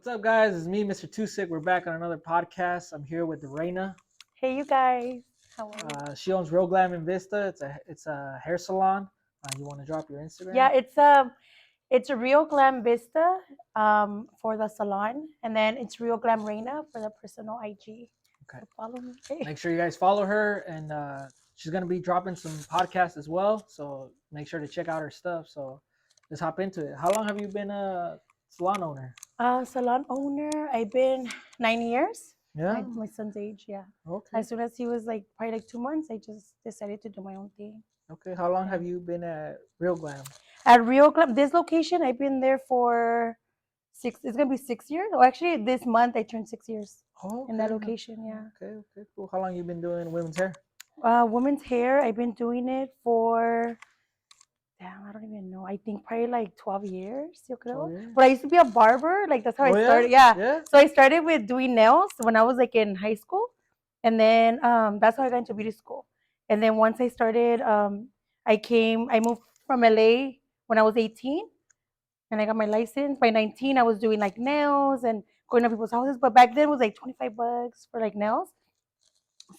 What's up, guys? It's me, Mr. 2SIK. We're back on another podcast. I'm here with Reyna. Hey, you guys. How are you? She owns REALGLAMVISTA. It's a hair salon. You want to drop your Instagram? Yeah, it's a Real Glam Vista for the salon, and then it's Real Glam Reyna for the personal IG. Okay. So follow me. Make sure you guys follow her, and she's gonna be dropping some podcasts as well. So make sure to check out her stuff. So let's hop into it. How long have you been a salon owner? Salon owner. I've been 9 years. Yeah. My son's age. Yeah. Okay. As soon as he was like probably like 2 months, I just decided to do my own thing. Okay. How long have you been at Real Glam? At Real Glam, this location, I've been there for It's gonna be 6 years. Oh, actually, this month I turned 6 years in that location. Yeah. Okay. Cool. How long you been doing women's hair? Women's hair. I've been doing it for damn, I don't even know. I think probably like 12 years, yo creo. But I used to be a barber. Like that's how I started. Yeah. So I started with doing nails when I was like in high school. And then that's how I got into beauty school. And then once I started, I moved from LA when I was 18 and I got my license. By 19, I was doing like nails and going to people's houses. But back then it was like $25 for like nails.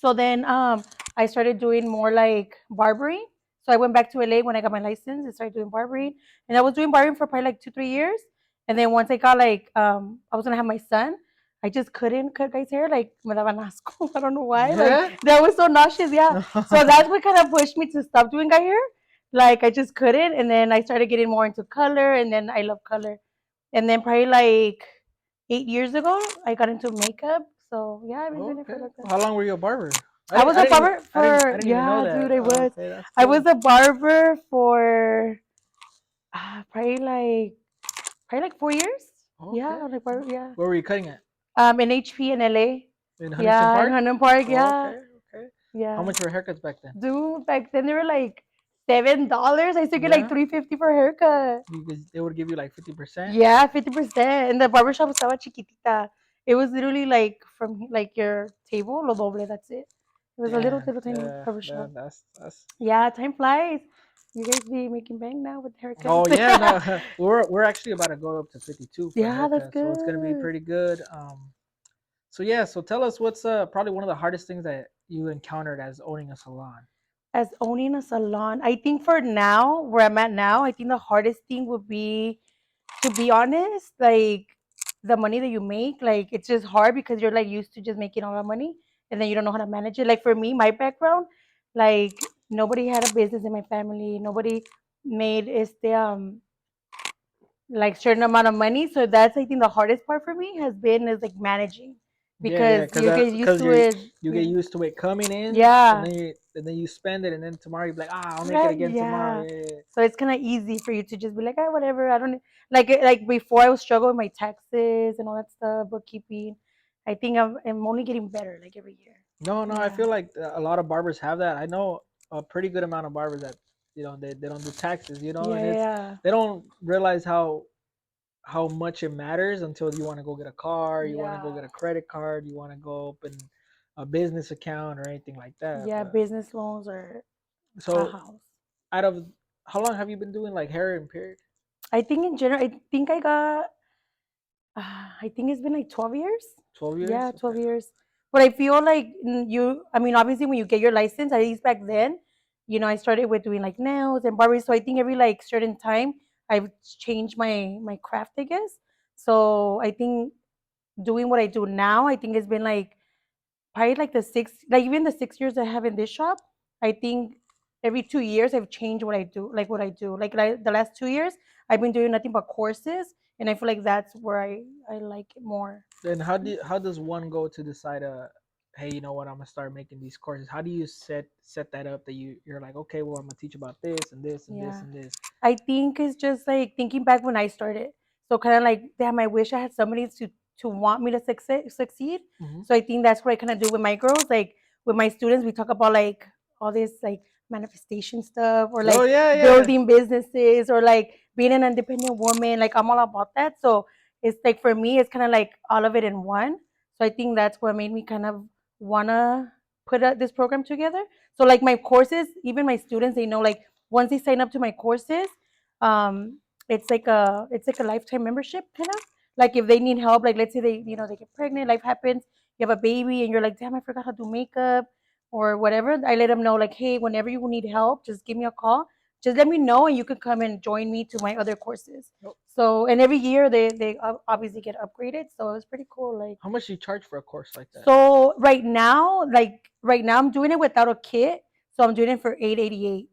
So then I started doing more like barbering. So I went back to LA when I got my license and started doing barbering. And I was doing barbering for probably like 2, 3 years. And then once I got like, I was gonna have my son, I just couldn't cut guys' hair. Like, me daban asco. I don't know why. Yeah? Like, that was so nauseous. Yeah. So that's what kind of pushed me to stop doing guy hair. Like, I just couldn't. And then I started getting more into color. And then I love color. And then probably like 8 years ago, I got into makeup. So yeah, I've been doing it for like that. How long were you a barber? I was a barber for I didn't even know that. dude, I was. Okay, that's I cool. was a barber for probably like 4 years. Okay. Yeah, like barber, yeah. Where were you cutting at? In HP in LA. In Huntington Yeah, Park? in Huntington Park, yeah. Okay. Yeah. How much were haircuts back then? Dude, back then they were like $7. I used to get like $3.50 for a haircut. Because they would give you like 50%? Yeah, 50%. And the barbershop was estaba chiquitita. It was literally like from like your table, lo doble, that's it. It was a little tiny barbershop. That's Yeah, time flies. You guys be making bank now with haircuts. Oh yeah, no, we're actually about to go up to 52 for Yeah, that's so it's gonna be good. pretty good. So tell us what's probably one of the hardest things that you encountered as owning a salon. As owning a salon, I think for now, where I'm at now, I think the hardest thing would be, to be honest, like the money that you make. Like it's just hard because you're like used to just making all that money and then you don't know how to manage it. Like for me, my background, like nobody had a business in my family. Nobody made like certain amount of money. So that's, I think, the hardest part for me has been is like managing, because you get used to it. You get used to it coming in, Yeah. and then you spend it, and then tomorrow you're like, I'll make it again tomorrow. Yeah. So it's kind of easy for you to just be like, whatever. I don't like before I was struggling with my taxes and all that stuff, bookkeeping. I think I'm only getting better like every year. No, I feel like a lot of barbers have that. I know a pretty good amount of barbers that they don't do taxes, and they don't realize how much it matters until you want to go get a car, you want to go get a credit card, you want to go open a business account or anything like that. Yeah, business loans or so a house. Out of how long have you been doing like hair and period? I think in general, I think it's been like 12 years. 12 years? Yeah, 12 years. But I feel like I mean, obviously when you get your license, at least back then, I started with doing like nails and barbering. So I think every like certain time I've changed my craft, I guess. So I think doing what I do now, I think it's been like probably like even the 6 years I have in this shop, I think every 2 years I've changed what I do, like the last 2 years I've been doing nothing but courses, and I feel like that's where I like it more. Then how does one go to decide hey, you know what, I'm gonna start making these courses? How do you set that up that you're like, okay, well, I'm gonna teach about this and this and this and this? I think it's just like thinking back when I started. So kind of like, damn, I wish I had somebody to want me to succeed. So I think that's what I kind of do with my girls. Like with my students, we talk about like all this like manifestation stuff, or like building businesses, or like being an independent woman. Like I'm all about that. So it's like for me, it's kind of like all of it in one. So I think that's what made me kind of wanna put this program together. So like my courses, even my students, they know like once they sign up to my courses, it's like a lifetime membership kind of. Like if they need help, like let's say they, they get pregnant, life happens, you have a baby, and you're like, damn, I forgot how to do makeup or whatever. I let them know, like, hey, whenever you need help, just give me a call. Just let me know, and you can come and join me to my other courses. So, and every year they obviously get upgraded. So it was pretty cool. Like, how much do you charge for a course like that? So right now I'm doing it without a kit. So I'm doing it for $888.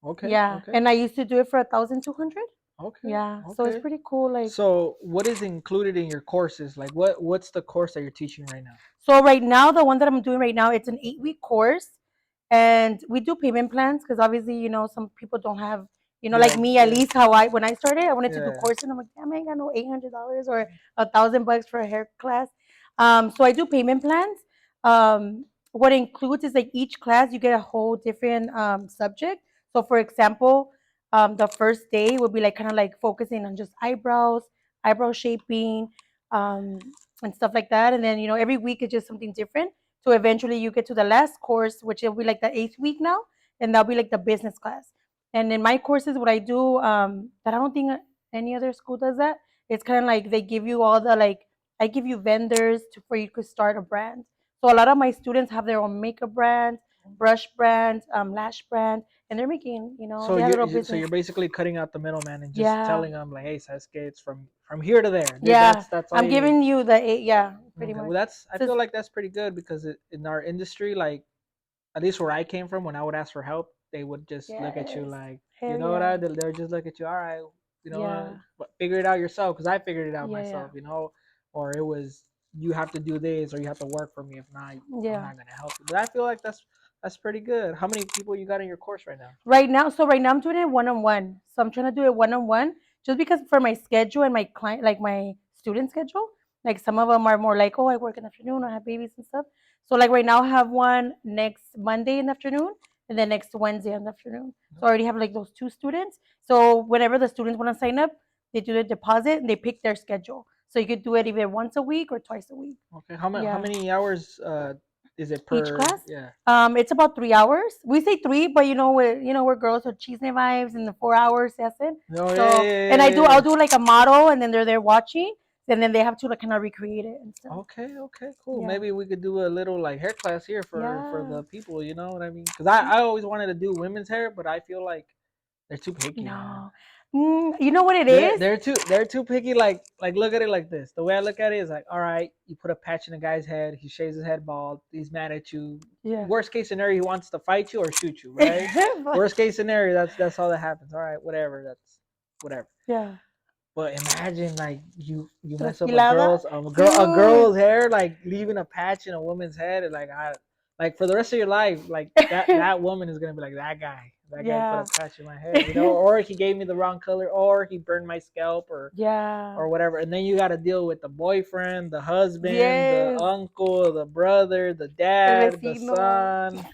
Okay. Yeah, okay. and I used to do it for 1,200. Okay. Yeah, Okay. so it's pretty cool. Like, so what is included in your courses? Like, what's the course that you're teaching right now? So right now, the one that I'm doing right now, it's an 8-week course, and we do payment plans because obviously, some people don't have, like me, at least how when I started, I wanted to do courses, and I'm like, damn, I ain't got no $800 or $1,000 for a hair class. So I do payment plans. What it includes is like each class you get a whole different subject. So for example, the first day would be like kind of like focusing on just eyebrows, eyebrow shaping, um, and stuff like that. And then, every week it's just something different. So eventually you get to the last course, which will be like the 8th week now, and that'll be like the business class. And in my courses, what I do, that I don't think any other school does that, it's kind of like they give you all the like, I give you vendors for you to start a brand. So a lot of my students have their own makeup brands, brush brands, lash brands, and they're making, So they have little you're business. so you're basically cutting out the middleman and just telling them like, hey, Sasuke, it's from here to there. That's all I'm giving you the 8, pretty Okay. much. Well, I feel like that's pretty good because in our industry, like at least where I came from, when I would ask for help, they would just look at you like, you know what they would just look at you, all right, but figure it out yourself because I figured it out myself, or it was you have to do this or you have to work for me. If not, I'm not gonna help you. But I feel like that's pretty good. How many people you got in your course right now? Right now I'm doing it one-on-one. So I'm trying to do it one-on-one just because for my schedule and my client, like my student schedule, like some of them are more like, oh, I work in the afternoon, I have babies and stuff. So like right now I have one next Monday in the afternoon and then next Wednesday in the afternoon. So I already have like those 2 students. So whenever the students want to sign up, they do the deposit and they pick their schedule. So you could do it either once a week or twice a week. Okay. How many hours is it per Each class? Yeah. It's about 3 hours. We say 3, but we're girls with cheese vibes and the 4 hours. That's it. Oh, So and I'll do like a model, and then they're there watching, and then they have to like kind of recreate it and stuff. Okay, cool. Yeah. Maybe we could do a little like hair class here for the people. You know what I mean? Because Mm-hmm. I always wanted to do women's hair, but I feel like they're too picky. No. You know what it is? They're too picky. Like look at it like this. The way I look at it is like, all right, you put a patch in a guy's head. He shaves his head bald. He's mad at you. Yeah. Worst case scenario, he wants to fight you or shoot you. Right? Worst case scenario, that's all that happens. All right, whatever. That's whatever. Yeah. But imagine like you mess up a girl's hair, like leaving a patch in a woman's head, and like for the rest of your life, like that woman is gonna be like that guy. That guy put a patch in my head, or he gave me the wrong color, or he burned my scalp, or whatever. And then you got to deal with the boyfriend, the husband, the uncle, the brother, the dad, the son,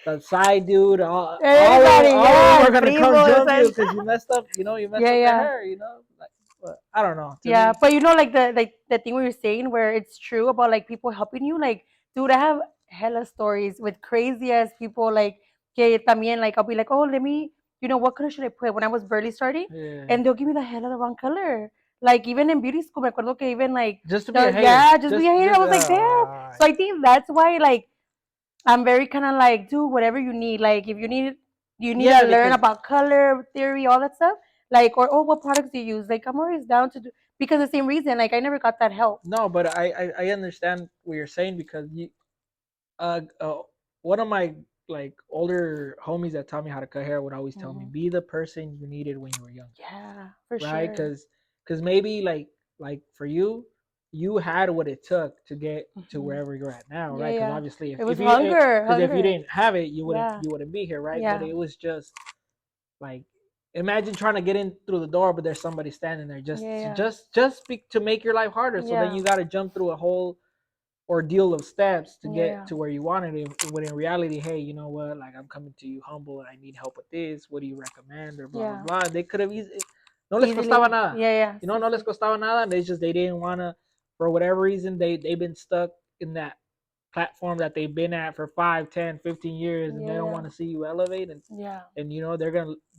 the side dude, all of them are gonna come jump you because you messed up. You messed up their hair. Like, but I don't know. But like the thing we were saying where it's true about like people helping you. Like, dude, I have hella stories with crazy ass people. Like, que también like I'll be like, oh, let me, what color should I put when I was barely starting, and they'll give me the hell of the wrong color. Like even in beauty school, me acuerdo que even like just to be a hater. Just be a hater. I was like, damn. So I think that's why like I'm very kind of like, dude, whatever you need. Like if you need to learn about color theory, all that stuff. Like, or what products do you use? Like I'm always down to do, because the same reason. Like I never got that help. No, but I understand what you're saying because one of my like older homies that taught me how to cut hair would always tell me, be the person you needed when you were young. Yeah, for sure. Right? Because maybe like for you, you had what it took to get to wherever you're at now, right? Because obviously, if you didn't have it, you wouldn't be here, right? But it was just like, imagine trying to get in through the door, but there's somebody standing there to make your life harder. So then you got to jump through a whole ordeal of steps to get to where you wanted it. When in reality, hey, you know what? Like I'm coming to you humble, and I need help with this. What do you recommend? Or blah blah blah. They could have easily. No les costaba nada. No les costaba nada. They didn't want to, for whatever reason, they've been stuck in that platform that they've been at for 5, 10, 15 years, and they don't want to see you elevate. And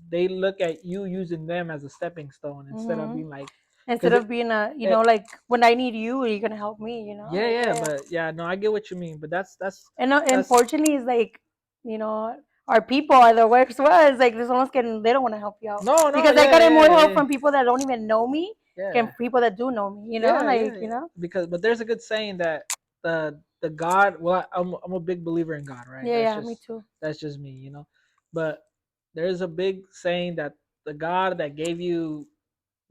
they look at you using them as a stepping stone instead of being like, Instead of being like when I need you, you're gonna help me, But no, I get what you mean, but that's and unfortunately it's like, our people are the worst ones. Like there's ones they don't want to help you out. No, because I got more help from people that don't even know me than people that do know me, because but there's a good saying that the God, well, I'm a big believer in God, right? Me too. That's just me, but there's a big saying that the God that gave you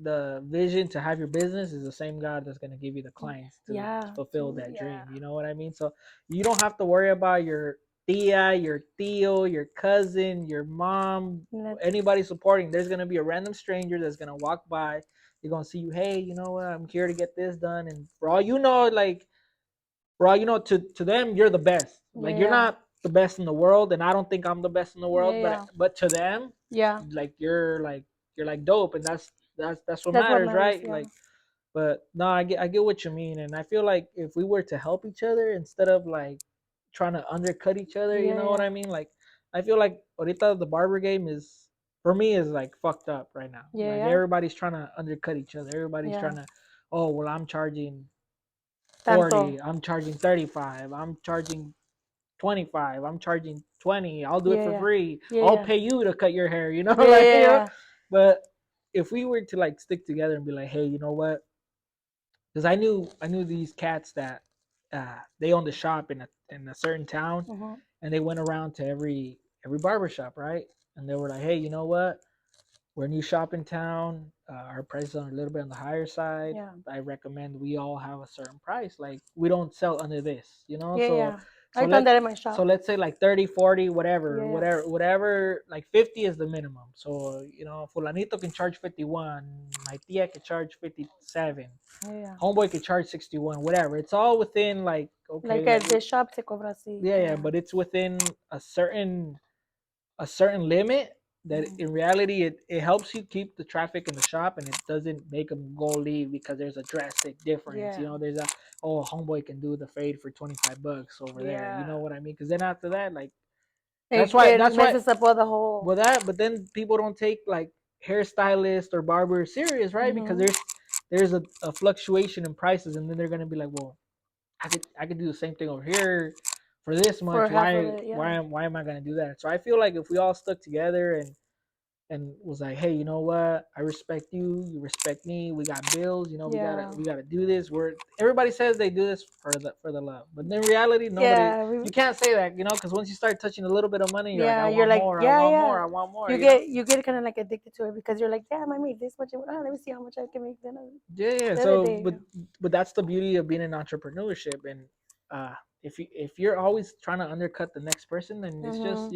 the vision to have your business is the same God that's going to give you the clients to fulfill that dream. You know what I mean? So you don't have to worry about your tia, your tío, your cousin, your mom, anybody supporting. There's going to be a random stranger that's going to walk by. You're going to see you, hey, you know what? I'm here to get this done. And for all you know, to them, you're the best. Like you're not the best in the world, and I don't think I'm the best in the world, but to them, like you're like dope, and that's what matters, right? Yeah. Like, but no, I get what you mean, and I feel like if we were to help each other instead of like trying to undercut each other, you know what I mean? Like, I feel like ahorita the barber game is, for me, is like fucked up right now. Like everybody's trying to undercut each other. Everybody's trying to, oh well, I'm charging 40, I'm charging 35, I'm charging 25, I'm charging 20, I'll do it for free, I'll pay you to cut your hair, but if we were to like stick together and be like, hey, you know what, because I knew these cats that they owned a shop in a certain town, and they went around to every barber shop, right? And they were like, hey, you know what, we're a new shop in town. Our prices are a little bit on the higher side. Yeah. I recommend we all have a certain price. Like we don't sell under this, So I've done that in my shop. So let's say like 30, 40, whatever, like 50 is the minimum. So, Fulanito can charge 51. My tia can charge 57. Homeboy can charge 61, whatever. It's all within like, okay. Like at this shop, se cobra así. Yeah, but it's within a certain limit that in reality it helps you keep the traffic in the shop, and it doesn't make them go leave because there's a drastic difference. There's homeboy can do the fade for $25 over there. You know what I mean? Because then after that, like that's why messes up all the whole. But then people don't take like hairstylist or barber serious, right? Because there's a fluctuation in prices, and then they're gonna be like, well, I could do the same thing over here for this much. Why am I gonna do that? So I feel like if we all stuck together and was like, hey, you know what? I respect you. You respect me. We got bills. We gotta do this. Everybody says they do this for the love, but in reality, nobody. You can't say that, because once you start touching a little bit of money, you're like, I want more. You get kind of like addicted to it because you're like, damn, I made this much. Let me see how much I can make then. Yeah. So, but that's the beauty of being in entrepreneurship, and if you're always trying to undercut the next person, then it's just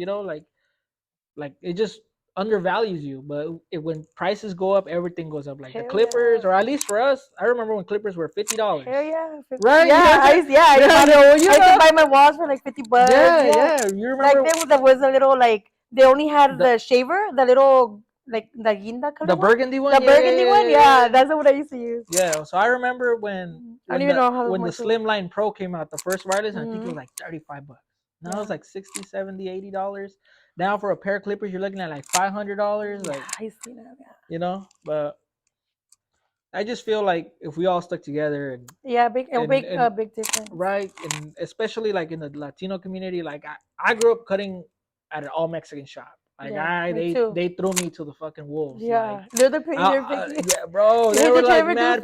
like it just undervalues you. But when prices go up, everything goes up. Like the clippers, or at least for us, I remember when clippers were $50. Hell yeah, 50. Right? I could buy my walls for like $50. Yeah. You remember? Like there was a little like they only had the shaver, the little like the guinda color. The burgundy one. The burgundy one. Yeah, that's what I used to use. Yeah. So I remember when I don't even know how when the Slimline Pro came out, the first wireless, I think it was like $35. Now it's like $60, $70, $80. Now for a pair of clippers, you're looking at like $500. Like, I see that. But I just feel like if we all stuck together and big difference, right? And especially like in the Latino community, like I grew up cutting at an all Mexican shop. Like they threw me to the fucking wolves. Yeah, like, yeah, bro. They were like mad.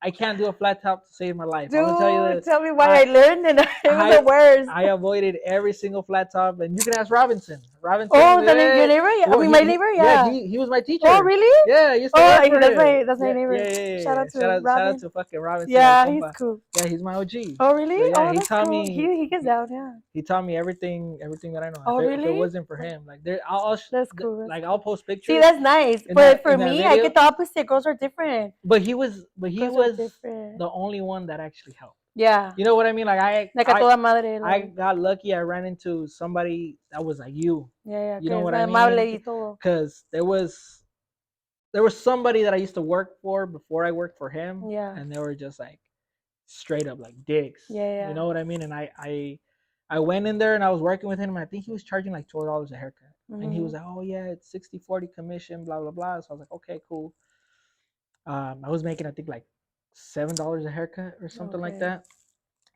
I can't do a flat top to save my life. Dude, I'm gonna tell you this. Tell me why I learned, and it was the worst. I avoided every single flat top, and you can ask Robinson. Oh, your neighbor? Yeah. My neighbor? Yeah. He was my teacher. Oh, really? Yeah, he used to work for that's my neighbor. Yeah. Shout out to fucking Robinson. Yeah, he's cool. Yeah, he's my OG. Oh, really? So, he taught me. He gets out. Yeah. He taught me everything that I know. Oh, really? If it wasn't for him, like that's cool. Like I'll post pictures. See, that's nice. But for me, I get the opposite. Girls are different. But he was the only one that actually helped. Yeah. You know what I mean? Like a toda madre. I got lucky. I ran into somebody that was like you. Yeah. You know what I mean? Because there was somebody that I used to work for before I worked for him. Yeah. And they were just like straight up like dicks. Yeah. You know what I mean? And I went in there and I was working with him, and I think he was charging like $12 a haircut. And he was like, oh yeah, it's 60-40 commission, blah blah blah. So I was like, okay, cool. I was making, I think, like $7 a haircut or something like that.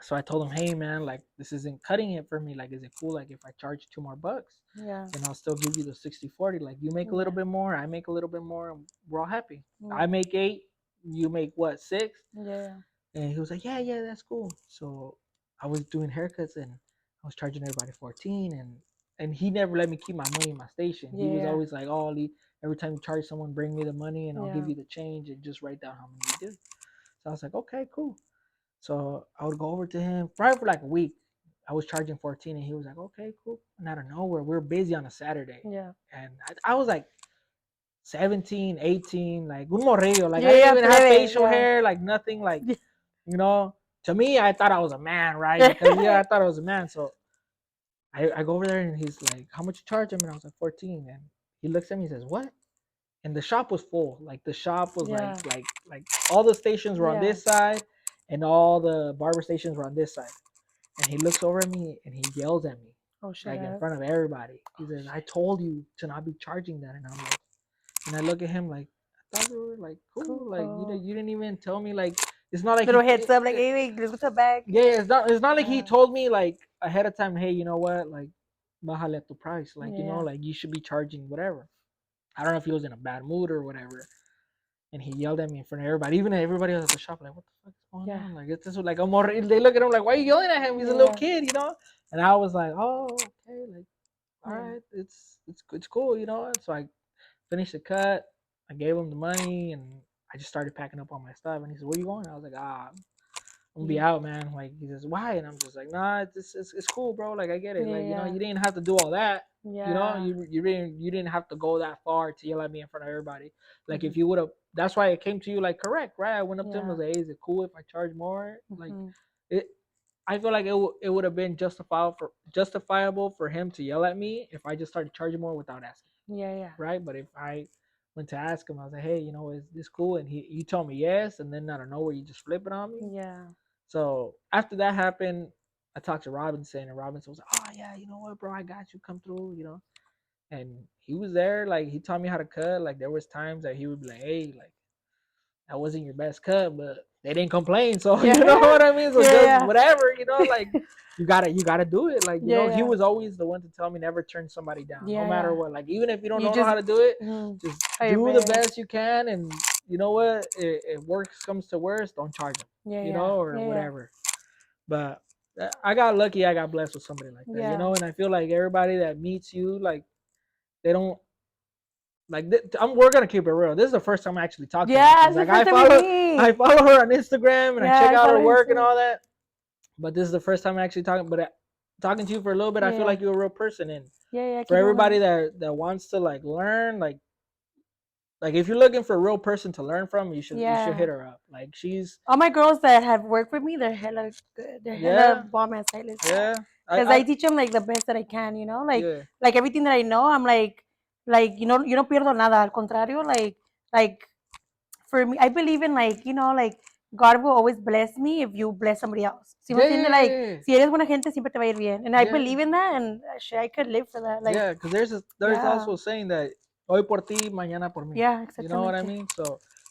So I told him, hey man, like this isn't cutting it for me. Like, is it cool like if I charge $2 more? Yeah. And I'll still give you the 60-40. Like, you make a little bit more, I make a little bit more, and we're all happy. I make 8, you make what, 6? Yeah. And he was like, yeah, that's cool. So I was doing haircuts and I was charging everybody 14, and he never let me keep my money in my station. He was always like, oh, Ollie, every time you charge someone, bring me the money and I'll give you the change and just write down how many you did. So I was like, okay, cool. So I would go over to him probably for like a week. I was charging 14 and he was like, okay, cool. And out of nowhere, we were busy on a Saturday. Yeah. And I was like 17, 18, like un morrillo. Like, I didn't even have facial hair, like nothing, like, you know. To me, I thought I was a man, right? Because I thought I was a man. So I go over there and he's like, how much you charge him? And I was like, 14. And he looks at me and says, what? And the shop was full. Like, the shop was like all the stations were on this side and all the barber stations were on this side. And he looks over at me and he yells at me. Oh, like in front of everybody. He says, I told you to not be charging that. And I'm like, and I look at him like, I thought we were like cool. Like, you didn't even tell me. Like, it's not like little heads up, like, hey, what's up, back? Yeah, it's not like he told me like ahead of time, hey, you know what, like, bájale tu price, like, you know, like you should be charging whatever. I don't know if he was in a bad mood or whatever. And he yelled at me in front of everybody, even everybody else at the shop, like, what the fuck is going on? Like, it's just like, they look at him like, why are you yelling at him? He's a little kid, you know? And I was like, oh, okay, like, all right, it's cool, you know? And so I finished the cut, I gave him the money, and I just started packing up all my stuff. And he said, where you going? I was like, I'm gonna be out, man. Like, he says, why? And I'm just like, nah, it's cool, bro. Like, I get it. Like, you know, you didn't have to do all that. You know, you didn't have to go that far to yell at me in front of everybody. Like, if you would have, that's why it came to you like correct, right? I went up to him and was like, hey, is it cool if I charge more? Like, it. I feel like it would have been justifiable for him to yell at me if I just started charging more without asking. Right? But if I went to ask him, I was like, hey, you know, is this cool? And you told me yes, and then out of nowhere you just flip it on me. So after that happened, I talked to Robinson, and Robinson was like, oh yeah, you know what, bro, I got you, come through, you know. And he was there, like, he taught me how to cut. Like, there was times that he would be like, hey, like, that wasn't your best cut, but they didn't complain, so you know what I mean. So just whatever, you know, like, you gotta do it. Like, you know, he was always the one to tell me never turn somebody down, no matter what. Like, even if you don't know how to do it, just do the best you can, and you know what, if worst comes to worst, don't charge them, you know, or whatever. But I got lucky, I got blessed with somebody like that, you know. And I feel like everybody that meets you, like, they don't. Like, we're gonna keep it real. This is the first time I actually talked to her. Like, I follow her on Instagram and I check out her work and all that. But this is the first time I actually talking to you for a little bit. I feel like you're a real person, and for everybody that wants to like learn, like if you're looking for a real person to learn from, you should hit her up. Like, she's all my girls that have worked with me, they're hella good. They're hella bomb ass stylists. Because I teach them like the best that I can, you know, like everything that I know, I'm like you know pierdo nada. Al contrario, like for me, I believe in, like, you know, like God will always bless me if you bless somebody else. Si like, si eres buena gente, siempre te va a ir bien. And I believe in that, and shit, I could live for that. Like, because there's also a saying that hoy por ti, mañana por mí. Yeah, exactly. You know what I mean?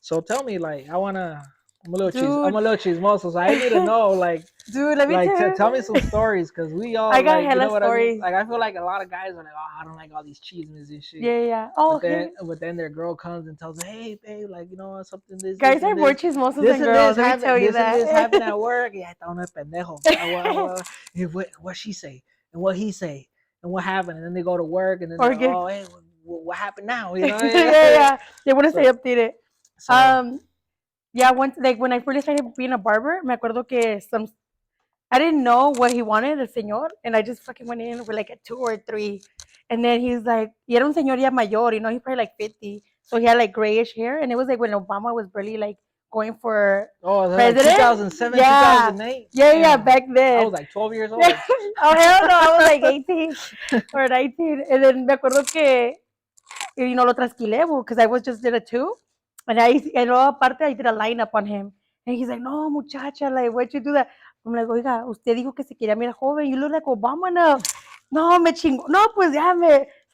So tell me, like, I'm a little chismoso, so I need to know, like, dude, let me tell me some stories, because we all, I got like, hella you know what stories. I mean? Like, I feel like a lot of guys are like, oh, I don't like all these chismes and shit. Yeah. Oh, but then their girl comes and tells them, hey, babe, like, you know, something this. Guys are more chismosos than girls. Let me tell you that. This happened at work. Yeah, I thought pendejo. What she say and what he say and what happened, and then they go to work and then oh, hey, what happened now? You know? Yeah. They want to stay updated. Yeah, once, like, when I first started being a barber, me acuerdo que I didn't know what he wanted, el señor, and I just fucking went in with like a 2 or 3. And then he's like, y era un señor ya mayor, you know, he's probably like 50. So he had like grayish hair, and it was like when Obama was barely like going for president. Like 2007, 2008? Yeah, back then. I was like 12 years old. Oh, hell no, I was like 18 or 19. And then me acuerdo que, you know, lo trasquilé, because I was just did a 2. And luego aparte I did a lineup on him. And he's like, no, muchacha, like, why'd you do that? I'm like, oiga, usted dijo que se quería mirar joven. You look like Obama now. No, me chingó. No, pues ya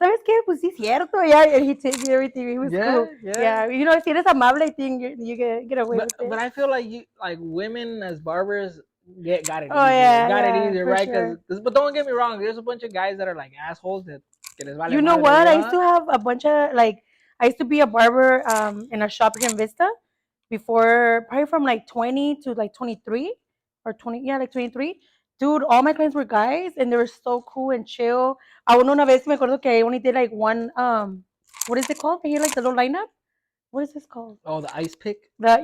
¿sabes qué? Pues sí, cierto. Yeah, and he took me everything. He was cool. Yeah. You know, si eres amable, I think you get away with it. But I feel like women as barbers got it easier. Yeah, got it easier, right? Sure. But don't get me wrong. There's a bunch of guys that are like assholes that les vale you know madre, what? I used to have a bunch of like, I used to be a barber in a shop here in Vista before, probably from like 20 to like 23 or 20, yeah, like 23. Dude, all my clients were guys and they were so cool and chill. Una vez me acuerdo que I only did like one, what is it called? Can you like the little lineup? What is this called? Oh, the ice pick? The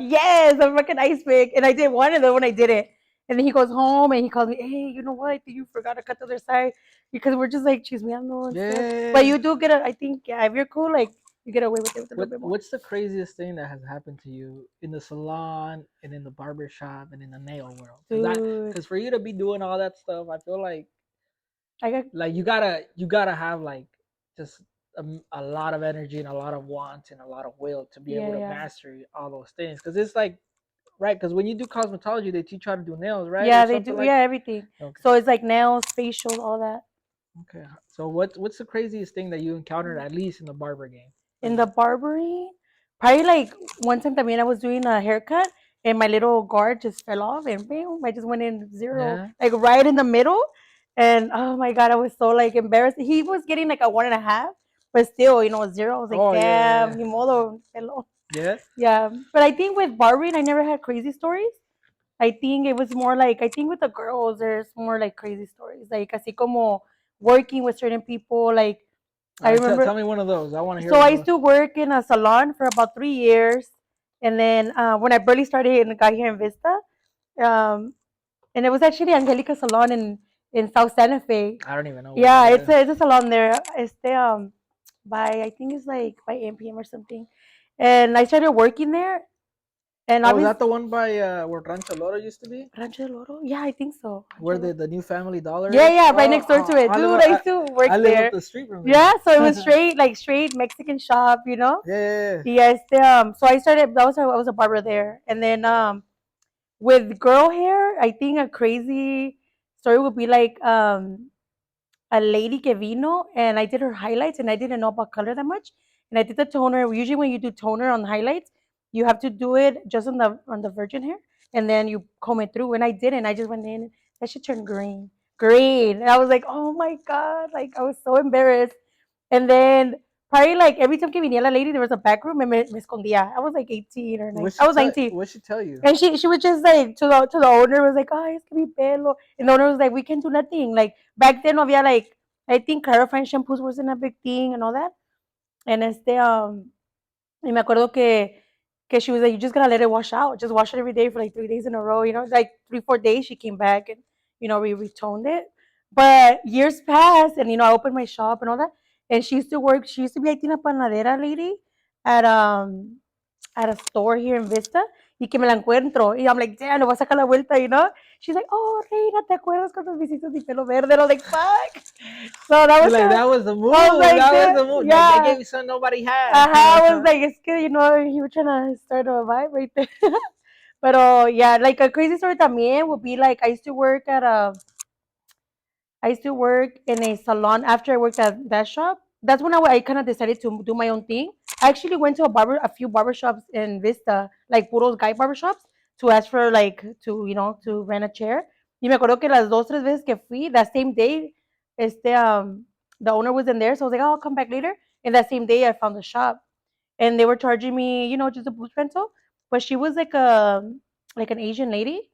fucking ice pick. And I did one and then when I did it. And then he goes home and he calls me, hey, you know what? I think you forgot to cut the other side. Because we're just like chismeando and stuff. But you do get I think, yeah, if you're cool, like, you get away with it with a little bit more. What's the craziest thing that has happened to you in the salon and in the barber shop and in the nail world? Because for you to be doing all that stuff, I feel like you gotta have like just a lot of energy and a lot of want and a lot of will to be able to master all those things. Because it's like, right? Because when you do cosmetology, they teach you how to do nails, right? Yeah, they do. Like, everything. Okay. So it's like nails, facial, all that. Okay. So what's the craziest thing that you encountered at least in the barber game? In the barbering, probably like one time I was doing a haircut and my little guard just fell off and bam, I just went in zero, like right in the middle. And oh my god, I was so like embarrassed. He was getting like a 1.5, but still, zero. I was like, damn, ni modo, hello. Yeah. But I think with barbering, I never had crazy stories. I think it was more like, I think with the girls, there's more like crazy stories, like así como working with certain people, like I remember. Tell me one of those. I want to hear. So I used to work in a salon for about 3 years, and then when I barely started and got here in Vista, and it was actually Angelica Salon in South Santa Fe. I don't even know. Yeah, it's a salon there. By I think it's like by MPM or something, and I started working there. And was that the one by where Rancho Loro used to be? Rancho Loro? Yeah, I think so. Where the new Family Dollar? Yeah, right next door to it. Dude, I used to work there. I live up the street from there. Yeah, so it was straight Mexican shop, Yeah. Yes, so I started. I was a barber there, and then with girl hair, I think a crazy story would be like a lady que vino, and I did her highlights, and I didn't know about color that much, and I did the toner. Usually, when you do toner on the highlights, you have to do it just on the virgin hair, and then you comb it through. And I didn't. I just went in. That should turn green. And I was like, oh my god, like I was so embarrassed. And then probably like every time que venía la lady, there was a back room and me escondía. I was like 18 or 19. I was 19. What'd she tell you? And she was just like to the owner was like, oh, es que mi pelo. And the owner was like, we can do nothing. Like back then, había like, I think clarifying shampoos wasn't a big thing and all that. And y me acuerdo que she was like, you just gotta let it wash out. Just wash it every day for like 3 days in a row. Like 3-4 days she came back and we retoned it. But years passed and I opened my shop and all that. And she used to be I think a panadera lady at a store here in Vista. Y que me la encuentro. Y I'm like, damn, le voy a sacar la vuelta, She's like, oh, Reyna, ¿te acuerdas cuando me hiciste mi pelo verde? And I was like, fuck. So that was that was the move. That was the move. Yeah. Like, they gave you something nobody had. I was like, it's que, you were trying to start a vibe right there. But yeah, like a crazy story también would be like, I used to work in a salon after I worked at that shop. That's when I kind of decided to do my own thing. I actually went to a few barbershops in Vista, like puros guy barbershops, to ask for like to rent a chair. Y me acuerdo que las 2-3 veces que fui, that same day, the owner wasn't there, so I was like, oh, I'll come back later. And that same day, I found the shop, and they were charging me, just a booth rental. But she was like an Asian lady.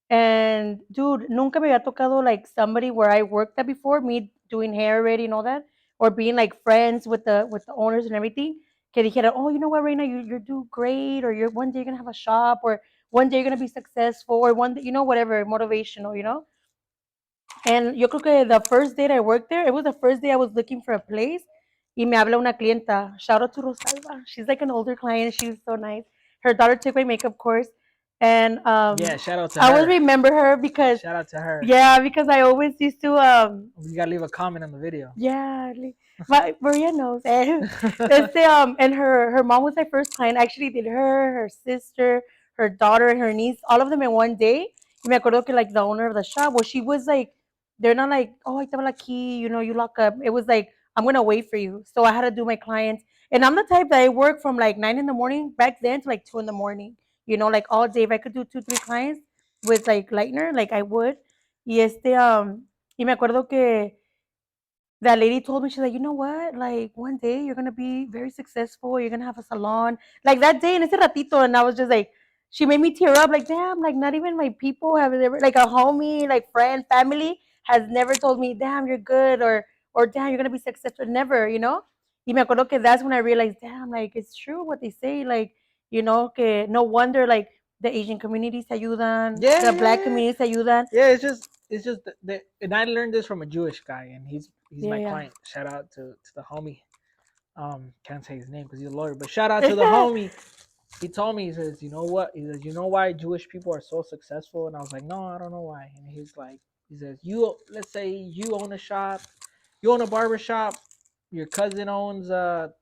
And dude, nunca me había tocado like somebody where I worked at before, me doing hair already and all that, or being like friends with the owners and everything. Que dijera, oh, you know what, Reyna, you do great, or you're one day you're gonna have a shop, or one day you're gonna be successful, or one day, whatever, motivational. And yo creo que the first day I worked there, it was the first day I was looking for a place. Y me habla una clienta. Shout out to Rosalba. She's like an older client. She's so nice. Her daughter took my makeup course. And yeah, shout out to her. I always remember her because shout out to her. Yeah, because I always used to you gotta leave a comment on the video. Yeah, Maria knows. And her mom was my first client. I actually did her sister, her daughter, and her niece, all of them in one day. Y me acuerdo que like the owner of the shop, well, she was like, they're not like, oh, I te la key, you lock up. It was like I'm going to wait for you. So I had to do my clients. And I'm the type that I work from like 9 in the morning back then to like 2 in the morning. You know, like all day. If I could do 2, 3 clients with like lightener, like I would. Y me acuerdo que that lady told me, she's like, you know what? Like one day you're gonna be very successful. You're gonna have a salon. Like that day in ese ratito, and I was just like, she made me tear up. Like damn, like not even my people have ever, like a homie, like friend, family has never told me, damn, you're good, or damn, you're gonna be successful. Never, you know. Y me acuerdo que that's when I realized, damn, like it's true what they say. Like you know, que no wonder like the Asian communities se ayudan, the Black communities se ayudan. Yeah, it's just and I learned this from a Jewish guy, and he's my client. Shout out to the homie. Can't say his name because he's a lawyer, but shout out to the homie. He told me, he says, you know what? He says, you know why Jewish people are so successful? And I was like, no, I don't know why. And he's like, he says, let's say you own a shop, you own a barber shop, your cousin owns a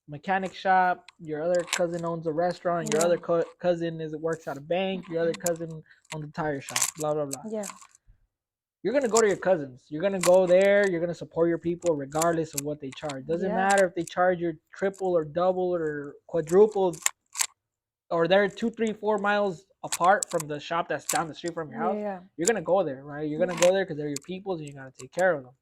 mechanic shop, your other cousin owns a restaurant, your other cousin works at a bank, your other cousin owns a tire shop, blah blah blah. Yeah. You're gonna go to your cousins. You're gonna go there. You're gonna support your people regardless of what they charge. Doesn't matter if they charge you triple or double or quadruple, or they're 2, 3, 4 miles apart from the shop that's down the street from your house. Yeah. You're gonna go there, right? You're gonna go there because they're your peoples, and you gotta take care of them.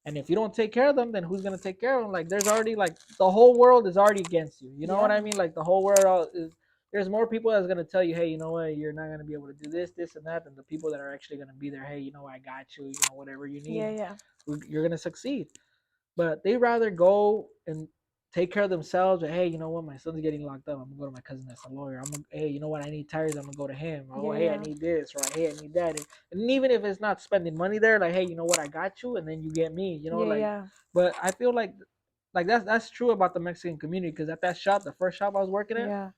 And if you don't take care of them, then who's gonna take care of them? Like there's already like the whole world is already against you. You know what I mean? Like the whole world is. There's more people that's gonna tell you, hey, you know what, you're not gonna be able to do this, this, and that, than the people that are actually gonna be there. Hey, you know, I got you. You know, whatever you need, you're gonna succeed. But they rather go and take care of themselves. Or, hey, you know what, my son's getting locked up. I'm gonna go to my cousin that's a lawyer. Hey, you know what, I need tires. I'm gonna go to him. Oh, hey, I need this, or hey, I need that. And even if it's not spending money there, like, hey, you know what, I got you, and then you get me. You know, But I feel like that's true about the Mexican community, because at that shop, the first shop I was working at,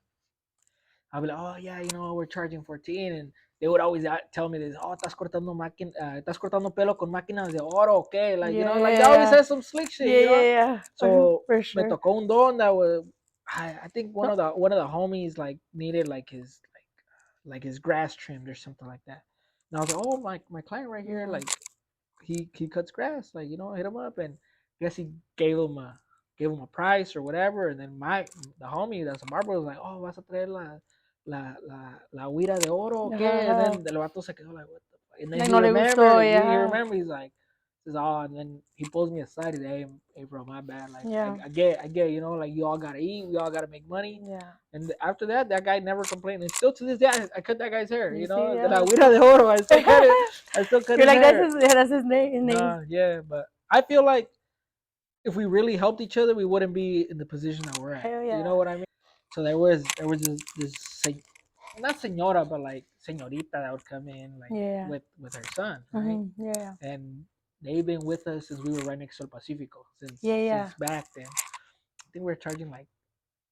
I'll be like, oh yeah, you know, we're charging 14, and they would always tell me this, oh, estás cortando pelo con máquinas de oro, okay, like you know, like they always say some slick shit, you know. So for sure. me tocó un don that was, I think one of the homies like needed like his grass trimmed or something like that. And I was like, oh, my client right here, like he cuts grass, like you know, hit him up, and I guess he gave him a price or whatever, and then the homie that's a barber was like, oh, vas a traer la huira de oro, okay? And then el vato se quedó like, what the fuck? And then he remembered, he's like, says, oh, and then he pulls me aside and hey, bro, my bad, like I get, you know, like you all gotta eat, we all gotta make money. And after that guy never complained, and still to this day I cut that guy's hair, you know, de la huira de oro, I still cut his hair. That's his name. Yeah, but I feel like if we really helped each other, we wouldn't be in the position that we're at. You know what I mean? So there was this not señora, but like señorita that would come in like with her son, right? And they've been with us since we were right next to El Pacifico, since back then. I think we were charging like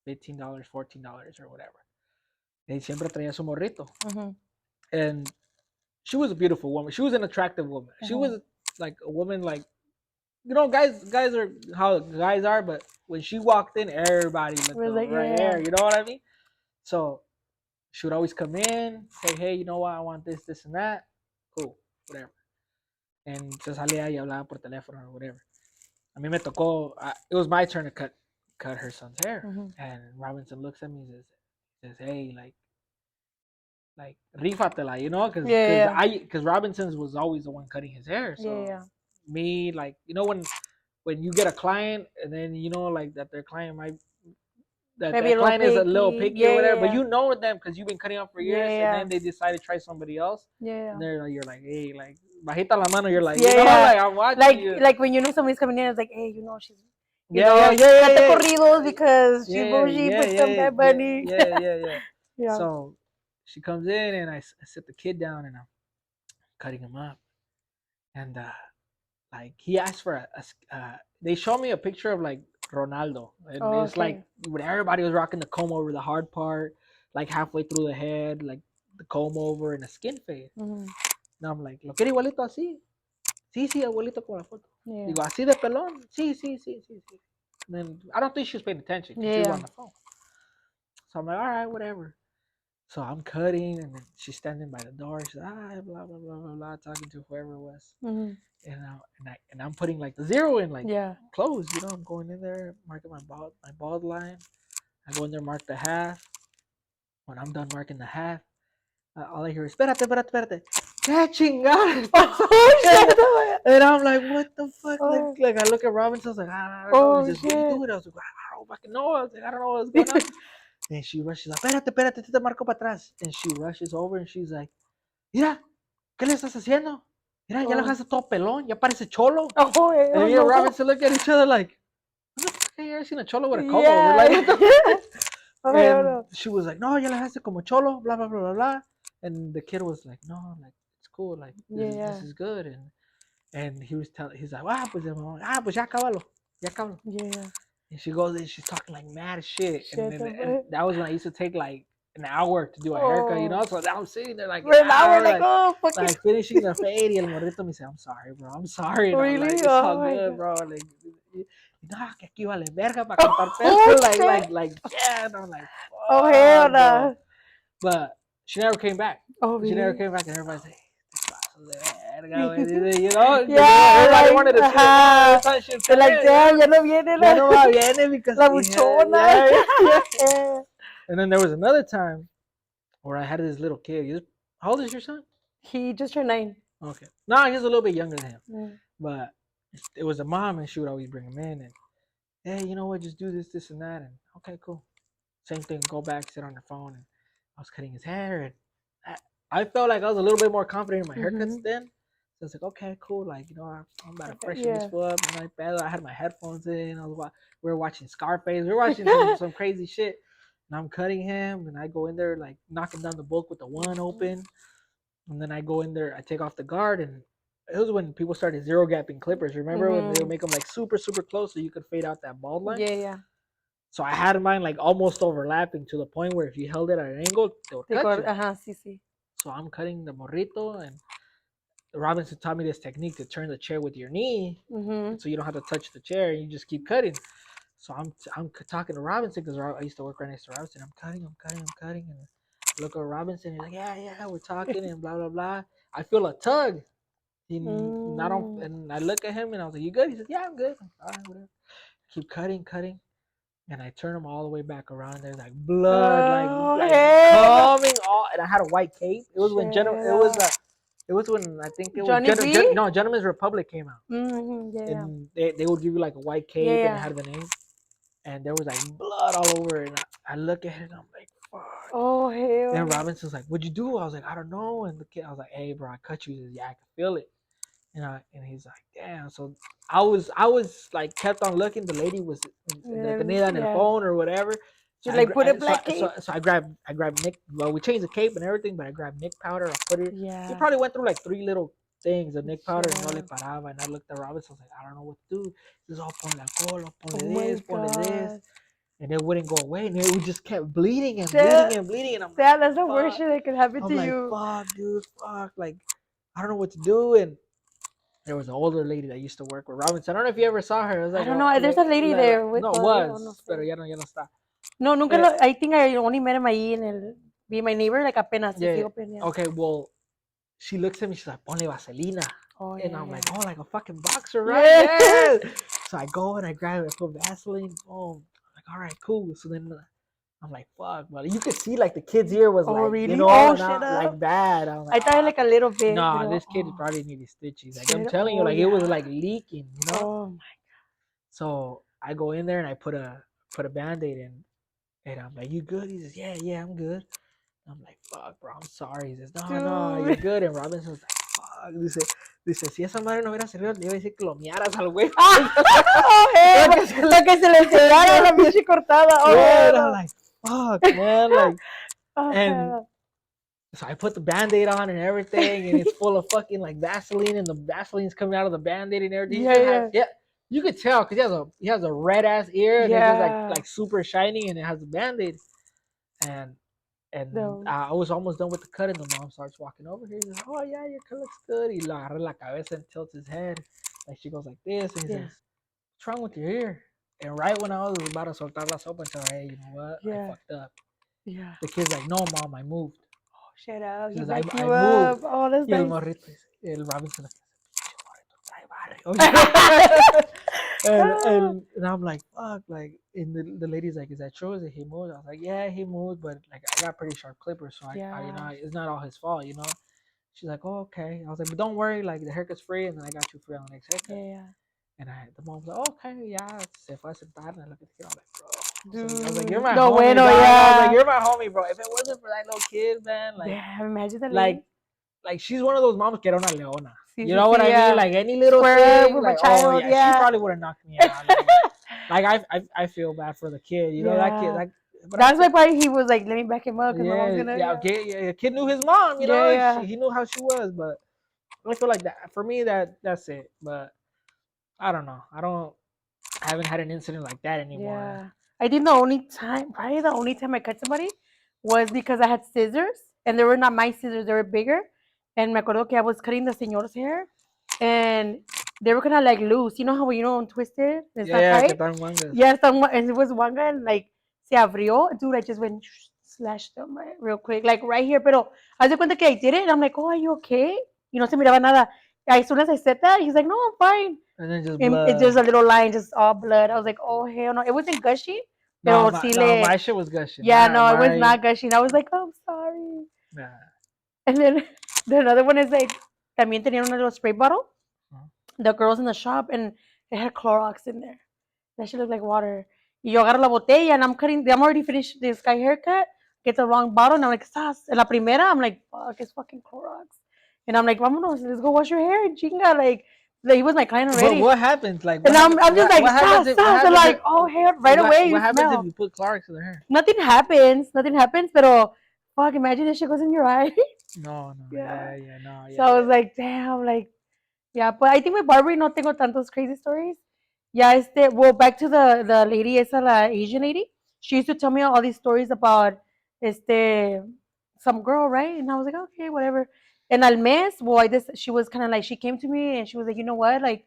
$15, $14 or whatever. And siempre traía su morrito. And she was a beautiful woman. She was an attractive woman. She was like a woman like, you know, guys are how guys are, but when she walked in, everybody looked like, right there. You know what I mean? So she would always come in, say, hey, you know what, I want this, this, and that. Cool, whatever. And se salía y hablaba por teléfono or whatever. A mí me tocó, it was my turn to cut her son's hair. And Robinson looks at me and says, hey, like rífatela, you know, because Robinson's was always the one cutting his hair. So me, like, you know, when you get a client and then you know like that their client might that client is a little picky or whatever, but you know them because you've been cutting up for years, and then they decide to try somebody else. And they're like, you're like, hey, like bajita la mano, you're like, you know, like I'm watching you. Like when you know somebody's coming in, it's like, hey, you know, she's corridos because she's bougie with some bad money. So she comes in and I sit the kid down and I'm cutting him up, and like he asked for they showed me a picture of like Ronaldo, and it's like when everybody was rocking the comb over the hard part, like halfway through the head, like the comb over and a skin fade. Now I'm like, lo quiere igualito así. Sí, abuelito, con la foto. Digo, así de pelón. Sí. And then I don't think she was paying attention because she was on the phone. So I'm like, all right, whatever. So I'm cutting, and then she's standing by the door. She's like, blah blah blah blah blah, talking to whoever it was. And I'm putting like the zero in, like close. I'm going in there, marking my bald line. I go in there, mark the half. When I'm done marking the half, all I hear is espérate, espérate, espérate. ¡Qué chingada! And I'm like, what the fuck? Like I look at Robinson, I was like, I don't know. He says, what are you doing? I was like, I don't fucking know. I was like, I don't know what's going on. And she rushes like, espérate, espérate, te marco para atrás. And she rushes over and she's like, mira, ¿qué le estás haciendo? Mira, ya lo dejaste todo pelón, ya parece cholo. And me and Robinson look at each other like, what the fuck? Have you ever seen a cholo with a comb over? Like, what the fuck? And she was like, no, ya lo dejaste como cholo, blah, blah, blah, blah, blah. And the kid was like, no, like, it's cool, like, this is good. And he was he's like, pues ya cábalo, ya cábalo. And she goes and she's talking like mad shit. And that was when I used to take like an hour to do a haircut, So I'm sitting there like an hour, like finishing the fade. And el morrito me said, I'm sorry, bro, I'm sorry. And I'm like, it's all good, bro. Like, no, que aquí vale verga para cortar pelo. Like, yeah. And I'm like, oh, hell no. But she never came back. She never came back, and everybody's like, everybody wanted to see it. Like, damn, ya no viene because la buchona. And then there was another time where I had this little kid. How old is your son? He just turned 9. Okay. No, he's a little bit younger than him. But it was a mom, and she would always bring him in, and hey, you know what? Just do this, and that, and okay, cool. Same thing. Go back, sit on the phone, and I was cutting his hair, and I felt like I was a little bit more confident in my haircuts then. So I was like, okay, cool. Like, I'm about to freshen this up. And I had my headphones in. We were watching Scarface. We were watching some crazy shit. And I'm cutting him, and I go in there like knocking down the book with the one open. And then I go in there, I take off the guard, and it was when people started zero gapping clippers. Remember when they would make them like super, super close so you could fade out that bald line? Yeah. So I had mine like almost overlapping to the point where if you held it at an angle, they would cut you. Sí. So I'm cutting the morrito, and Robinson taught me this technique to turn the chair with your knee, so you don't have to touch the chair, and you just keep cutting. So I'm talking to Robinson because I used to work right next to Robinson. I'm cutting, and I look at Robinson. He's like, yeah, we're talking and blah blah blah. I feel a tug. And I look at him and I was like, you good? He said, yeah, I'm good. All right, whatever. Keep cutting. And I turn him all the way back around. There's like blood, like coming all. And I had a white cape. It was when it was when I think it was Gentleman's Republic came out. And they would give you like a white cape and it had the name. And there was like blood all over it. And I look at it and I'm like, fuck. Oh hell. Then Robinson's like, what'd you do? I was like, I don't know. And the kid, I was like, hey bro, I cut you. He says, yeah, I can feel it. And he's like, damn. So I was like kept on looking. The lady was tenida on the phone or whatever. So like put it black cape. So I grabbed Nick. Well, we changed the cape and everything, but I grabbed Nick powder. I put it. Yeah. He probably went through like 3 little things of Nick powder and no le paraba. And I looked at Robinson. I was like, I don't know what to do. This is all ponle alcohol, ponle this. And it wouldn't go away, and it just kept bleeding and bleeding. And I'm like, that's the worst shit that could happen to you. Fuck, dude, fuck. Like, I don't know what to do. And there was an older lady that used to work with Robinson. I don't know if you ever saw her. It was like, I don't know. There's a lady there. With no, it was. Pero ya no está. No, nunca I think I only met him ahí en be my neighbor, like apenas. Yeah. Okay, well, she looks at me. She's like, ponle vaselina. Oh, and I'm like, oh, like a fucking boxer, right? Yeah. So I go and I grab it, I put Vaseline. Oh. All right, cool. So then I'm like, fuck, but you could see like the kid's ear was like, really? Like bad. Like, I thought like a little bit. No, this kid probably needed stitches. Like I'm telling you, like it was like leaking, Oh my god. So I go in there and I put a Band-Aid in, and I'm like, you good? He says, yeah, I'm good. I'm like, fuck, bro, I'm sorry. He says, no, you're good. And Robinson's like, fuck. Dice, si esa madre no hubiera servido, le iba a decir que lo miaras al güey. Lo que se le quedara la pinche cortada. And I'm like, fuck, man. Like, and so I put the Band-Aid on and everything, and it's full of fucking like Vaseline, and the Vaseline's coming out of the Band-Aid and everything. Yeah. You could tell because he has a red ass ear, and it's just like super shiny, and it has a Band-Aid. And I was almost done with the cut, and the mom starts walking over here. He says, oh, yeah, your cut looks good. He agarra la cabeza and tilts his head. Like, she goes like this, and he says, what's wrong with your ear? And right when I was about to soltar la sopa, I tell her, hey, you know what? I fucked up. Yeah. The kid's like, no, mom, I moved. Oh, shut up. He He says, backed I you moved. up. Oh, that's Y el nice. morrito, el Robinson, and I'm like, fuck, like, and the lady's like, is that true? Is it he moved? I was like, yeah, he moved, but like, I got pretty sharp clippers, so it's not all his fault, She's like, oh, okay. I was like, but don't worry, like, the haircut's free, and then I got you free on the next haircut. Yeah. And the mom was like, oh, okay, yeah. Se fue a sentar, and I looked at the kid, I'm like, bro. Dude, I was like, you're my no homie, bueno, dog. yeah. I was like, you're my homie, bro. If it wasn't for that little kid, man, like, damn, imagine that. Like she's one of those moms que era una leona. Sí, You know what I mean? Like any little square thing, with like, my child, oh yeah, she probably would have knocked me out. Like I feel bad for the kid. That kid. That's why probably he was like, let me back him up because my mom's gonna. The kid knew his mom. He knew how she was, but I feel like that for me that's it. But I don't know. I haven't had an incident like that anymore. Yeah, I think probably the only time I cut somebody was because I had scissors and they were not my scissors, they were bigger. And me acuerdo que I was cutting the señor's hair and they were kind of like loose. You know how twisted? It's not tight. Yeah, and it was one guy and like se abrió. Dude, I just went slashed them real quick, like right here. Pero haz de cuenta que I did it and I'm like, oh, are you okay? Y no se miraba nada. As soon as I said that, he's like, no, I'm fine. And then just blood. It's just a little line, just all blood. I was like, oh, hell no. It wasn't gushing. No, my shit was gushing. Yeah, no, it was not gushing. I was like, oh, I'm sorry. Nah. And then the other one is like, también tenían una little spray bottle. The girls in the shop, and it had Clorox in there. That shit looked like water. Y yo agarro la botella, and I'm already finished this guy haircut. Get the wrong bottle, and I'm like, Sas. En la primera, I'm like, fuck, it's fucking Clorox. And I'm like, vámonos, let's go wash your hair, chinga. Like he was my client already. But what happens? Like, and I'm just like, Sas. And like, oh, hair, right away. What happens if you put Clorox in the hair? Nothing happens, but fuck, imagine this shit goes in your eye. No. Yeah, no. So I was like, damn, like, yeah, but I think with Barbary no tengo tantos crazy stories. Yeah, well, back to the lady, esa la Asian lady. She used to tell me all these stories about some girl, right? And I was like, okay, whatever. And al mes, well, she was kind of like, she came to me and she was like, you know what? Like,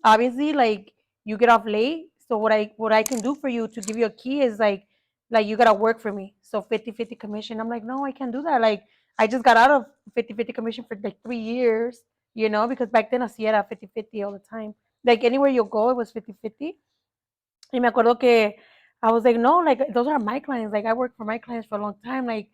obviously, like, you get off late. So what I can do for you to give you a key is like you gotta work for me. So 50-50 commission. I'm like, no, I can't do that. Like, I just got out of 50-50 commission for like 3 years, because back then así era 50-50 all the time. Like anywhere you go, it was 50-50. Y me acuerdo que I was like, no, like those are my clients. Like I work for my clients for a long time. Like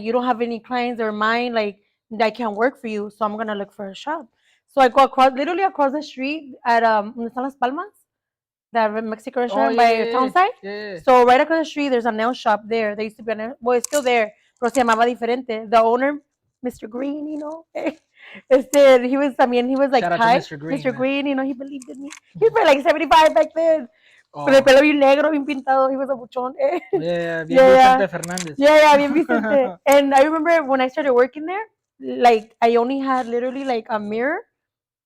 you don't have any clients or mine, like that can't work for you. So I'm gonna look for a shop. So I go literally across the street at donde están Las Palmas, that Mexican restaurant by Townside. Yeah. So right across the street, there's a nail shop there. There used to be a nail, well, it's still there, pero se llamaba diferente. The owner, Mr. Green, he was like, shout out hi, to Mr. Green. Mr. Green, he believed in me. He was like 75 back then. Con el pelo bien negro, bien pintado. He was a buchón. Yeah, bien Vicente Fernández. Yeah, bien Vicente. And I remember when I started working there, like I only had literally like a mirror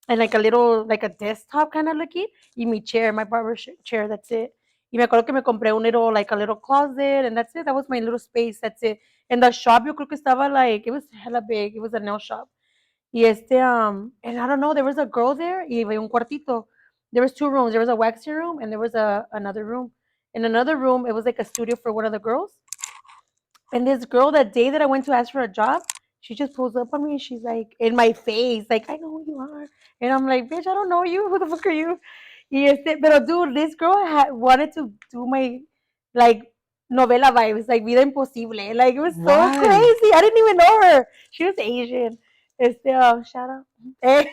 and like a little, like a desktop kind of looking, y mi chair, my barber chair, that's it. Y me acuerdo que me compré like a little closet, and that's it. That was my little space, that's it. And the shop, yo creo que estaba like, it was hella big. It was a nail shop. Y and I don't know, there was a girl there, y había un cuartito. There was 2 rooms. There was a waxing room, and there was another room. In another room, it was like a studio for one of the girls. And this girl, that day that I went to ask for a job, she just pulls up on me and she's like, in my face, like, I know who you are. And I'm like, bitch, I don't know you. Who the fuck are you? Pero dude, this girl wanted to do my, like, novela vibes, like, Vida Imposible. Like, it was so crazy. I didn't even know her. She was Asian. Shout out. Hey,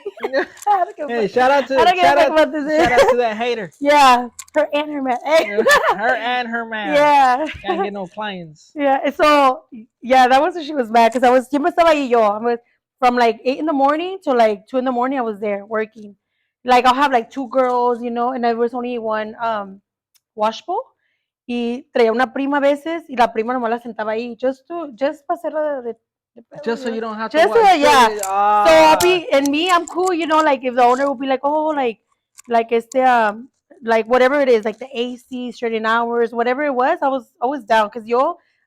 shout out to that hater. Yeah, her and her man. Hey. Her and her man. Yeah. Can't get no clients. Yeah, so, yeah, that was when she was mad, because siempre estaba ahí yo. I was from like 8 in the morning to like 2 in the morning, I was there working. Like, I'll have like 2 girls, and there was only one wash bowl. Y traía una prima a veces, y la prima nomás la sentaba ahí, just para hacerla de just so you don't have to watch. Yeah. So I'm cool, like if the owner will be like, oh, like like whatever it is, like the AC, certain hours, whatever it was, I was always down, because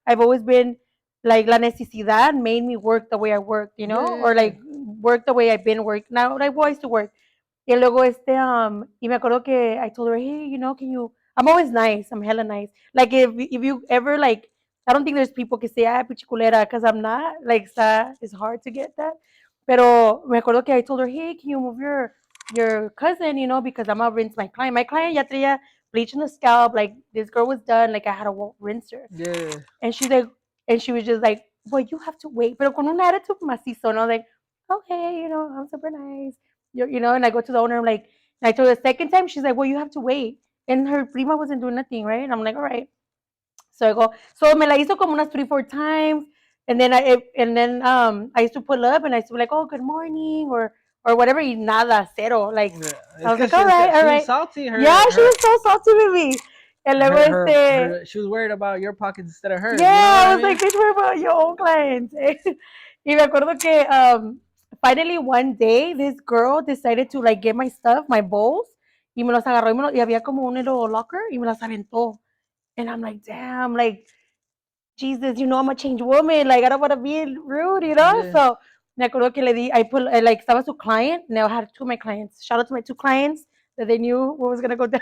I've always been like la necesidad made me work the way I worked, or like work the way I've been working. Now I used to work. Y luego y me acuerdo que I told her, hey, can you, I'm always nice, I'm hella nice. Like if you ever like I don't think there's people que say, ah, pichiculera, because I'm not. Like, it's hard to get that. Pero me acuerdo que I told her, hey, can you move your cousin, you know, because I'm gonna rinse my client. My client ya traía bleach in the scalp. Like, this girl was done. Like, I had to rinse her. Yeah. And she's like, and she was just like, well, you have to wait. Pero con un attitude macizo. And I was like, okay, you know, I'm super nice. You know, and I go to the owner, I'm like, and I told her the second time, she's like, well, you have to wait. And her prima wasn't doing nothing, right? And I'm like, all right. So I go, so me la hizo como unas 3-4 times. And then I used to pull up and I used to be like, oh, good morning, or whatever, y nada, cero. Like, yeah. I was like, all right, all right. She was salty. She was so salty with me. And luego she was worried about your pockets instead of hers. Yeah, you know I was like, bitch, worry about your own clients. Y me acuerdo que finally one day this girl decided to like get my stuff, my bowls, y me los agarró y había como un little locker y me las aventó. And I'm like, damn, like, Jesus, you know I'm a changed woman. Like, I don't want to be rude, you know? Yeah. So, me acuerdo que le di, like, estaba su client. Now I had two of my clients. Shout out to my two clients that they knew what was going to go down.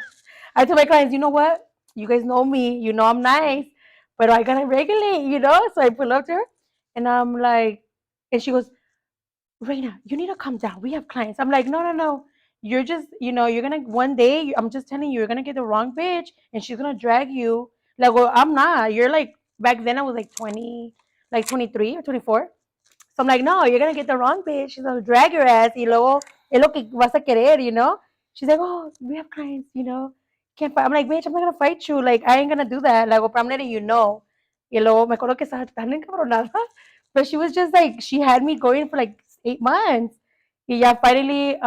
I told my clients, you know what? You guys know me. You know I'm nice. But I got to regulate, you know? So I pull up to her. And I'm like, and she goes, Reyna, you need to calm down. We have clients. I'm like, no. You're just, you know, you're going to, one day, I'm just telling you, you're going to get the wrong bitch. And she's going to drag you. Like, well, I'm not. You're like, back then I was like 20, like 23 or 24. So I'm like, no, you're going to get the wrong bitch. She's going to drag your ass. Y luego, es lo que vas a querer, you know? She's like, oh, we have clients, you know? Can't fight. I'm like, bitch, I'm not going to fight you. Like, I ain't going to do that. Like, well, I'm letting you know. Y luego, me acuerdo que estaba tan encabronada. But she was just like, she had me going for like 8 months. Y ya finally,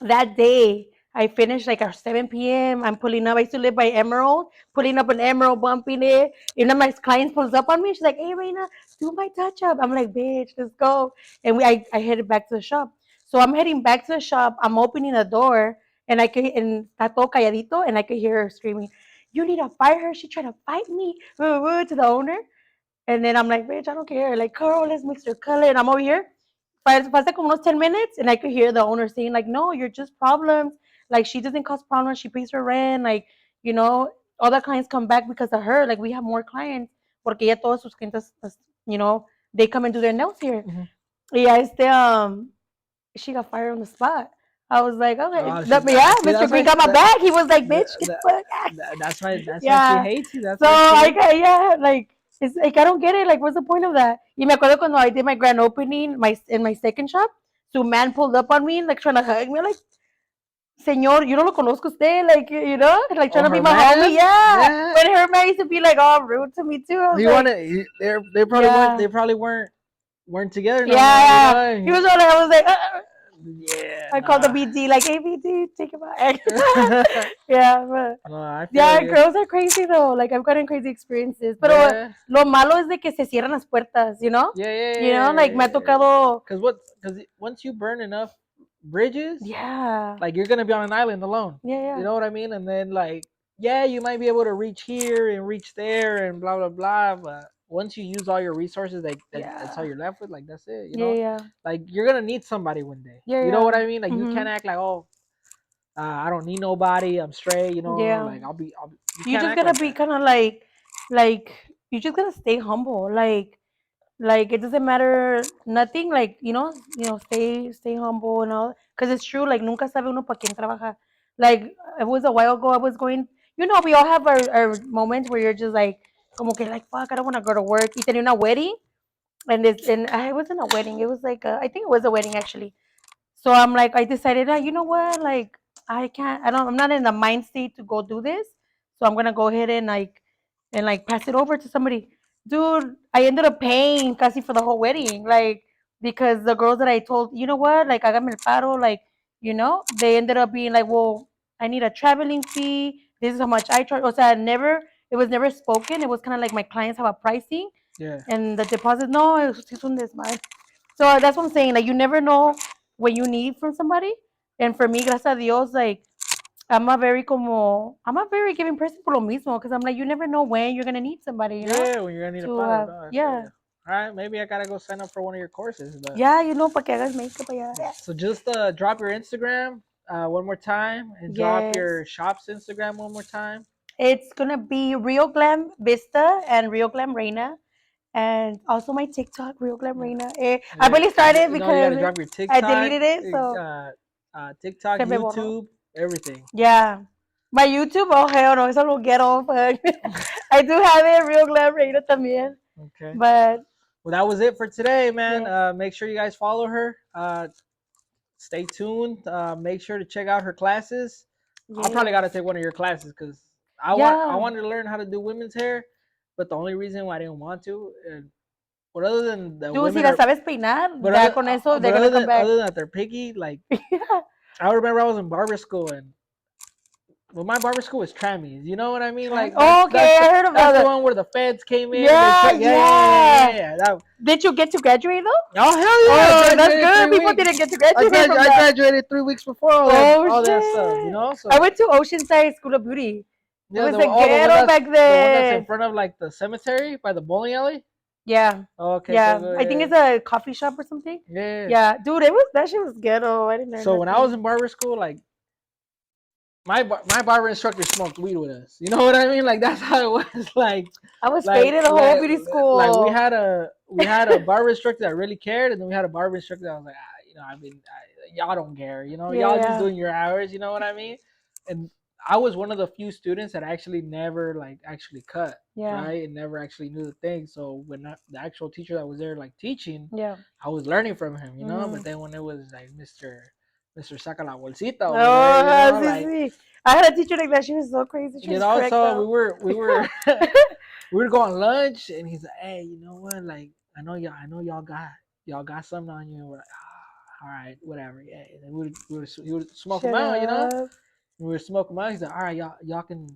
that day, I finished like at 7 p.m. I'm pulling up. I used to live by Emerald, pulling up an Emerald, bumping it. You know, my client pulls up on me. She's like, hey, Reyna, do my touch up. I'm like, bitch, let's go. And I headed back to the shop. So I'm heading back to the shop. I'm opening the door, and está todo calladito, and I could hear her screaming, you need to fire her. She tried to fight me, to the owner. And then I'm like, bitch, I don't care. Like, Carl, let's mix your color. And I'm over here. Pasa como unos 10 minutes, and I could hear the owner saying, like, no, you're just problems. Like, she doesn't cause problems. She pays her rent. Like, you know, other clients come back because of her. Like, we have more clients. Porque ya todos sus clientes, you know, they come and do their nails here. Mm-hmm. Yeah, she got fired on the spot. I was like, okay, Mr. Green got my back. He was like, bitch, that's why she hates you. That's so like, it's like, I don't get it. Like, what's the point of that? Y me acuerdo cuando I did my grand opening in my second shop, so man pulled up on me, like, trying to hug me, like, señor, yo no lo conozco usted, like, you know, like, trying to be my homie, yeah. But her man used to be like all rude to me too. They probably weren't together. Yeah, he was all like, I was like, yeah. I called the BD, like, hey BD, take it back. Yeah, but girls are crazy though. Like, I've gotten crazy experiences. Pero lo malo es de que se cierran las puertas, you know? Yeah. You know, like, me ha tocado. Because once you burn enough bridges, like, you're gonna be on an island alone. Yeah. You know what I mean? And then, like, yeah, you might be able to reach here and reach there and blah blah blah, but once you use all your resources, like, that's all you're left with. Like, that's it. You know? Yeah. Like, you're gonna need somebody one day. You know what I mean? Like, you can't act like, oh, I don't need nobody. I'm straight. You know? Yeah. Like, you just gotta be kind of like you just gotta stay humble. Like, it doesn't matter nothing. Like, you know, stay humble and all. Because it's true. Like, nunca sabe uno pa quien trabaja. Like, it was a while ago. I was going. You know, we all have our moments where you're just like, como que, like, fuck, I don't want to go to work. Y tenía una wedding, and it wasn't a wedding. It was like I think it was a wedding actually. So I'm like, I decided, you know what, like, I'm not in the mind state to go do this. So I'm gonna go ahead and pass it over to somebody. Dude, I ended up paying casi for the whole wedding, like, because the girls that I told, you know what, like, hágame el paro, like, you know, they ended up being like, well, I need a traveling fee. This is how much I charge. O sea, it was never spoken. It was kind of like my clients have a pricing. Yeah. And the deposit, no, it's on this, man. So that's what I'm saying. Like, you never know what you need from somebody. And for me, gracias a Dios, like, I'm a very giving person por lo mismo. Because I'm like, you never know when you're going to need somebody, you know? Yeah, when you're going to need a partner. Yeah. All right, maybe I got to go sign up for one of your courses. But... yeah, you know, para que hagas makeup allá. So just drop your Instagram one more time and drop your shop's Instagram one more time. It's gonna be REALGLAMVISTA and REALGLAMREYNA. And also my TikTok, REALGLAMREYNA. I barely started you gotta because drop your TikTok, I deleted it. So TikTok, YouTube, everything. Yeah. My YouTube, oh hell no, eso lo ghetto. But I do have it, REALGLAMREYNA también. Okay. But well, that was it for today, man. Make sure you guys follow her. Stay tuned. Make sure to check out her classes. I probably gotta take one of your classes because I wanted to learn how to do women's hair, but the only reason why I didn't want to, but other than the Dude, women si la sabes peinar, but ya con eso, they're gonna come back. other than that they're picky, like I remember I was in barber school and well, my barber school was Trammy's. You know what I mean? Like I heard about that's the one where the feds came in. Did you get to graduate though? Oh hell yeah! Oh, that's good. People didn't get to graduate. I graduated 3 weeks before all that stuff. You know, so I went to Oceanside School of Beauty. Yeah, it was the ghetto back then. The one that's in front of like the cemetery by the bowling alley. Yeah. Oh, okay. Yeah. So, I think it's a coffee shop or something. Yeah. Yeah, dude, that shit was ghetto. I didn't know. So when I was in barber school, like my barber instructor smoked weed with us. You know what I mean? Like that's how it was. Like I was faded the whole beauty school. Like we had a barber instructor that really cared, and then we had a barber instructor that was like, y'all don't care. You know, y'all just doing your hours. You know what I mean? And I was one of the few students that actually never actually cut, right, and never actually knew the thing. So when the actual teacher that was there teaching, I was learning from him, you know. But then when it was like Mr. Saca la bolsita, I had a teacher like that. She was so crazy. She was correct, so we were we would go on lunch, and he's like, "Hey, you know what? Like, I know y'all got something on you." And we're like, all right, whatever, yeah. And then he would smoke them out, you know. We were smoking out. He's like, all right, y'all can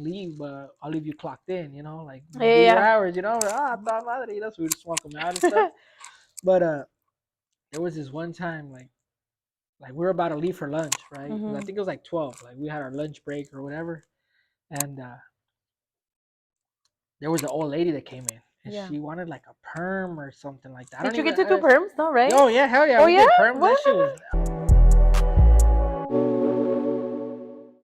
leave, but I'll leave you clocked in, you know, like do your hours, you know. We're, madre, you know, so we would smoke them out and stuff. But there was this one time, like we were about to leave for lunch, right? I think it was like 12, like we had our lunch break or whatever, and there was an old lady that came in. And she wanted like a perm or something like that. Did you get to do perms? No, right? Oh yeah, hell yeah. Oh yeah. Perms. That shit was